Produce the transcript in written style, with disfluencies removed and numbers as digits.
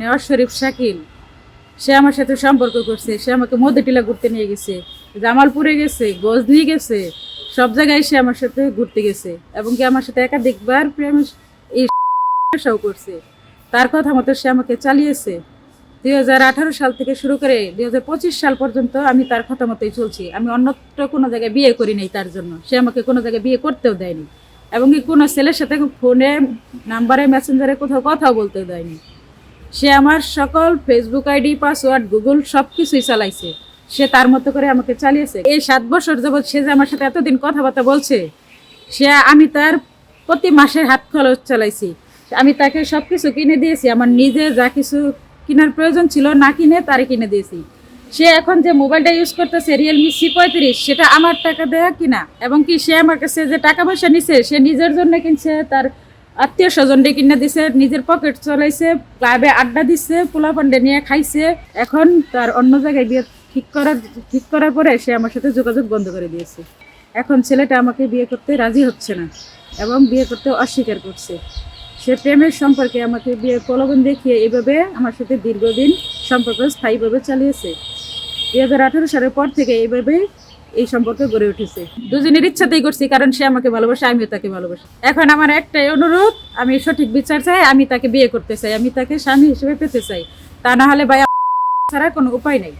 নেওয়াজ শরীফ শাকিল, সে আমার সাথে সম্পর্ক করছে। সে আমাকে মধ্যটিলা ঘুরতে নিয়ে গেছে, জামালপুরে গেছে, গজনি গেছে, সব জায়গায় সে আমার সাথে ঘুরতে গেছে এবং কি আমার সাথে একাধিকবার প্রেম এই করছে। তার কথা মতো সে আমাকে চালিয়েছে। 2018 সাল থেকে শুরু করে 2025 সাল পর্যন্ত আমি তার কথা মতোই চলছি। আমি অন্যত্র কোনো জায়গায় বিয়ে করি নাই তার জন্য। সে আমাকে কোনো জায়গায় বিয়ে করতেও দেয়নি এবং কি কোনো ছেলের সাথে ফোনে, নাম্বারে, মেসেঞ্জারে কোথাও কথাও বলতেও দেয়নি। সে আমার সকল ফেসবুক আইডি, পাসওয়ার্ড, গুগল সব কিছুই চালাইছে। সে তার মতো করে আমাকে চালিয়েছে। এই 7 বছর যাবৎ সে যে আমার সাথে এতদিন কথাবার্তা বলছে, আমি তার প্রতি মাসে হাত খরচ চালাইছি। আমি তাকে সব কিছু কিনে দিয়েছি। আমার নিজে যা কিছু কেনার প্রয়োজন ছিল না কিনে তারে কিনে দিয়েছি। সে এখন যে মোবাইলটা ইউজ করতেছে রিয়েলমি C35, সেটা আমার টাকা দেয়া কিনা এবং কি সে আমার কাছে যে টাকা পয়সা নিছে সে নিজের জন্য কিনছে, তার আত্মীয় স্বজনকে কিনে দিছে, নিজের পকেট চলাইছে, ক্লাবে আড্ডা দিচ্ছে, পোলাপান্ডে নিয়ে খাইছে। এখন তার অন্য জায়গায় বিয়ে ঠিক করার পরে সে আমার সাথে যোগাযোগ বন্ধ করে দিয়েছে। এখন ছেলেটা আমাকে বিয়ে করতে রাজি হচ্ছে না এবং বিয়ে করতে অস্বীকার করছে। সে প্রেমের সম্পর্কে আমাকে বিয়ের প্রলোভন দেখিয়ে এইভাবে আমার সাথে দীর্ঘদিন সম্পর্ক স্থায়ীভাবে চালিয়েছে। 2018 সালের পর থেকে এইভাবেই এই সম্পর্ক গড়ে উঠেছে। দুজনের ইচ্ছাতেই করছি, কারণ সে আমাকে ভালোবাসে, আমিও তাকে ভালোবাসি। এখন আমার একটাই অনুরোধ, আমি সঠিক বিচার চাই, আমি তাকে বিয়ে করতে চাই, আমি তাকে স্বামী হিসেবে পেতে চাই। তা না হলে ভাই ছাড়া কোনো উপায় নাই।